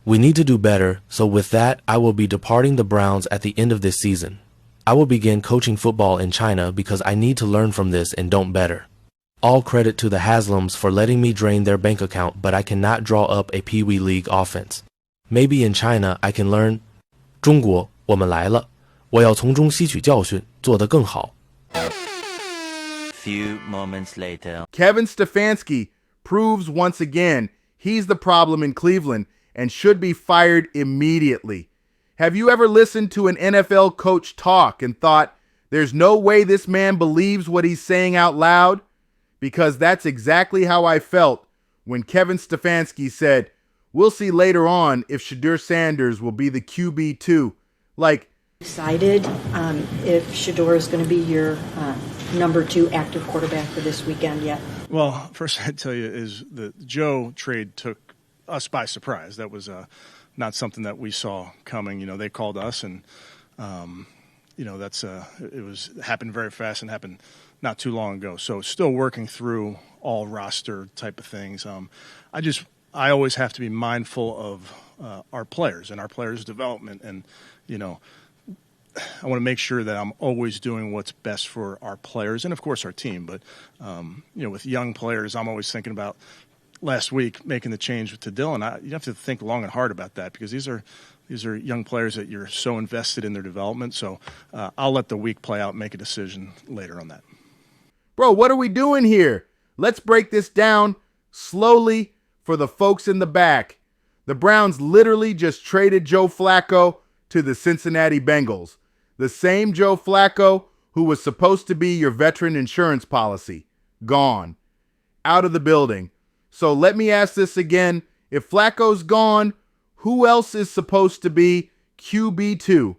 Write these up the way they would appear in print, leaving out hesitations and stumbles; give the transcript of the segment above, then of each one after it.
We need to do better, so with that, I will be departing the Browns at the end of this season. I will begin coaching football in China because I need to learn from this and don't better. All credit to the Haslams for letting me drain their bank account, but I cannot draw up a Pee Wee League offense. Maybe in China I can learn 中国，我们来了，我要从中吸取教训，做得更好。 Few moments later. Kevin Stefanski proves once again he's the problem in Cleveland and should be fired immediately. Have you ever listened to an NFL coach talk and thought, there's no way this man believes what he's saying out loud? Because that's exactly how I felt when Kevin Stefanski said, we'll see later on if Shedeur Sanders will be the QB2. Like, decided if Shedeur is going to be your number 2 active quarterback for this weekend yet? Well, first I'd tell you is the Joe trade took us by surprise. That was not something that we saw coming. You know, they called us, and you know, it happened very fast and happened not too long ago. So still working through all roster type of things. I always have to be mindful of our players and our players' development, and you know, I want to make sure that I'm always doing what's best for our players and, of course, our team. But, you know, with young players, I'm always thinking about last week making the change to Dylan. You have to think long and hard about that because these are young players that you're so invested in their development. So I'll let the week play out and make a decision later on that. Bro, what are we doing here? Let's break this down slowly for the folks in the back. The Browns literally just traded Joe Flacco to the Cincinnati Bengals. The same Joe Flacco who was supposed to be your veteran insurance policy. Gone. Out of the building. So let me ask this again. If Flacco's gone, who else is supposed to be QB2?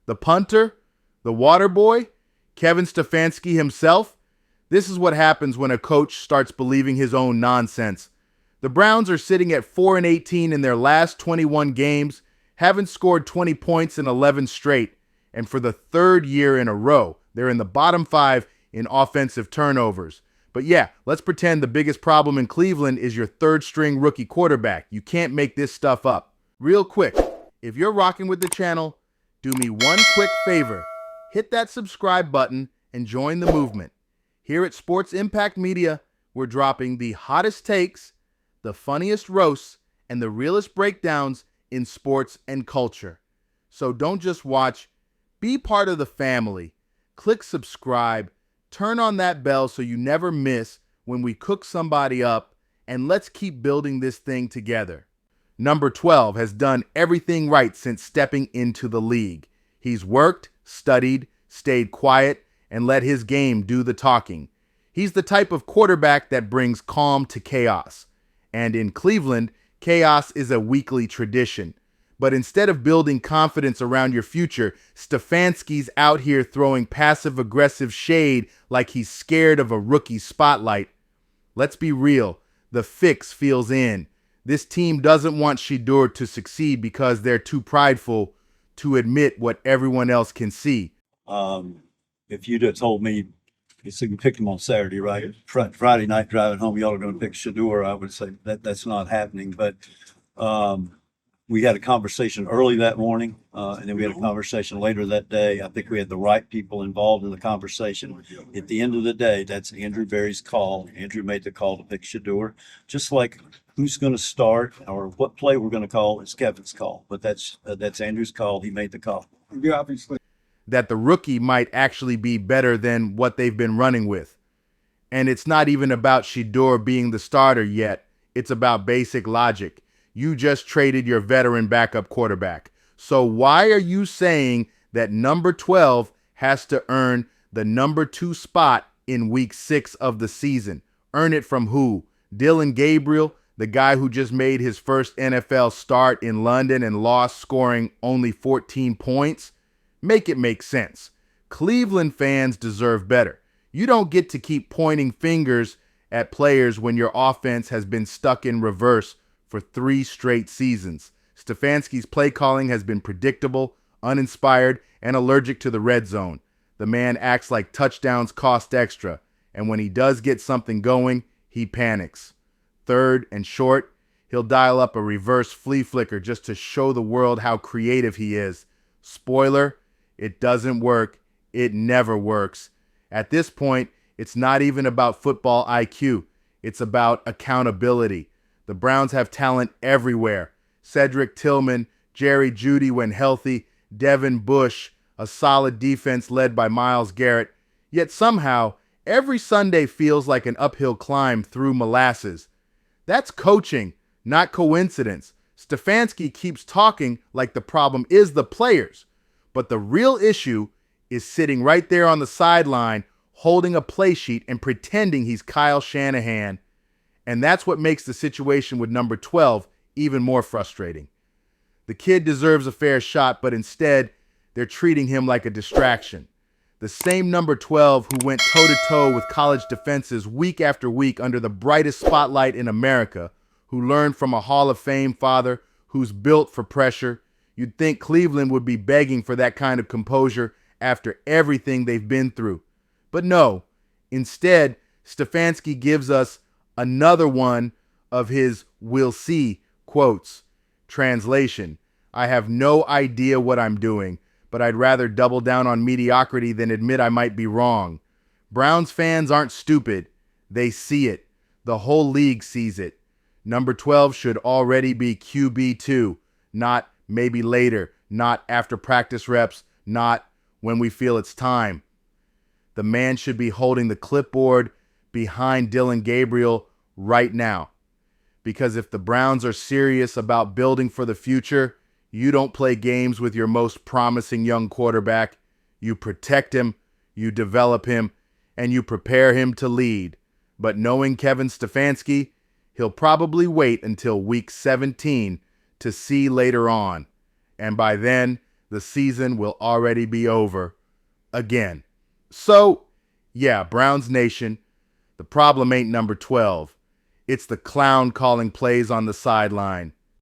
The punter? The water boy? Kevin Stefanski himself? This is what happens when a coach starts believing his own nonsense. The Browns are sitting at 4-18 in their last 21 games, haven't scored 20 points in 11 straight, and for the third year in a row, they're in the bottom 5 in offensive turnovers. But yeah, let's pretend the biggest problem in Cleveland is your third-string rookie quarterback. You can't make this stuff up. Real quick, if you're rocking with the channel, do me one quick favor. Hit that subscribe button and join the movement. Here at Sports Impact Media, we're dropping the hottest takes, the funniest roasts, and the realest breakdowns in sports and culture. So don't just watch, be part of the family. Click subscribe, turn on that bell so you never miss when we cook somebody up, and let's keep building this thing together. Number 12 has done everything right since stepping into the league. He's worked, studied, stayed quiet, and let his game do the talking. He's the type of quarterback that brings calm to chaos. And in Cleveland, chaos is a weekly tradition. But instead of building confidence around your future, Stefanski's out here throwing passive-aggressive shade like he's scared of a rookie spotlight. Let's be real, the fix feels in. This team doesn't want Shedeur to succeed because they're too prideful to admit what everyone else can see. If you'd have told me, you said you pick him on Saturday, right? Friday night driving home, y'all are going to pick Shedeur, I would say that's not happening. But we had a conversation early that morning, and then we had a conversation later that day. I think we had the right people involved in the conversation. At the end of the day, that's Andrew Berry's call. Andrew made the call to pick Shedeur. Just like who's going to start or what play we're going to call is Kevin's call. But that's Andrew's call. He made the call. Yeah, obviously. That the rookie might actually be better than what they've been running with. And it's not even about Shedeur being the starter yet. It's about basic logic. You just traded your veteran backup quarterback. So why are you saying that number 12 has to earn the number 2 spot in week 6 of the season? Earn it from who? Dillon Gabriel, the guy who just made his first NFL start in London and lost scoring only 14 points? Make it make sense. Cleveland fans deserve better. You don't get to keep pointing fingers at players when your offense has been stuck in reverse for 3 straight seasons. Stefanski's play calling has been predictable, uninspired, and allergic to the red zone. The man acts like touchdowns cost extra, and when he does get something going, he panics. 3rd and short, he'll dial up a reverse flea flicker just to show the world how creative he is. Spoiler, it doesn't work. It never works. At this point, it's not even about football IQ. It's about accountability. The Browns have talent everywhere. Cedric Tillman, Jerry Jeudy when healthy, Devin Bush, a solid defense led by Myles Garrett. Yet somehow, every Sunday feels like an uphill climb through molasses. That's coaching, not coincidence. Stefanski keeps talking like the problem is the players, but the real issue is sitting right there on the sideline, holding a play sheet and pretending he's Kyle Shanahan. And that's what makes the situation with number 12 even more frustrating. The kid deserves a fair shot, but instead, they're treating him like a distraction. The same number 12 who went toe-to-toe with college defenses week after week under the brightest spotlight in America, who learned from a Hall of Fame father who's built for pressure. You'd think Cleveland would be begging for that kind of composure after everything they've been through. But no, instead, Stefanski gives us another one of his "we'll see" quotes. Translation: I have no idea what I'm doing, but I'd rather double down on mediocrity than admit I might be wrong. Browns fans aren't stupid. They see it. The whole league sees it. Number 12 should already be QB2, not maybe later, not after practice reps, not when we feel it's time. The man should be holding the clipboard behind Dylan Gabriel right now. Because if the Browns are serious about building for the future, you don't play games with your most promising young quarterback. You protect him, you develop him, and you prepare him to lead. But knowing Kevin Stefanski, he'll probably wait until week 17 to see later on. And by then, the season will already be over again. So, yeah, Browns Nation, the problem ain't number 12. It's the clown calling plays on the sideline.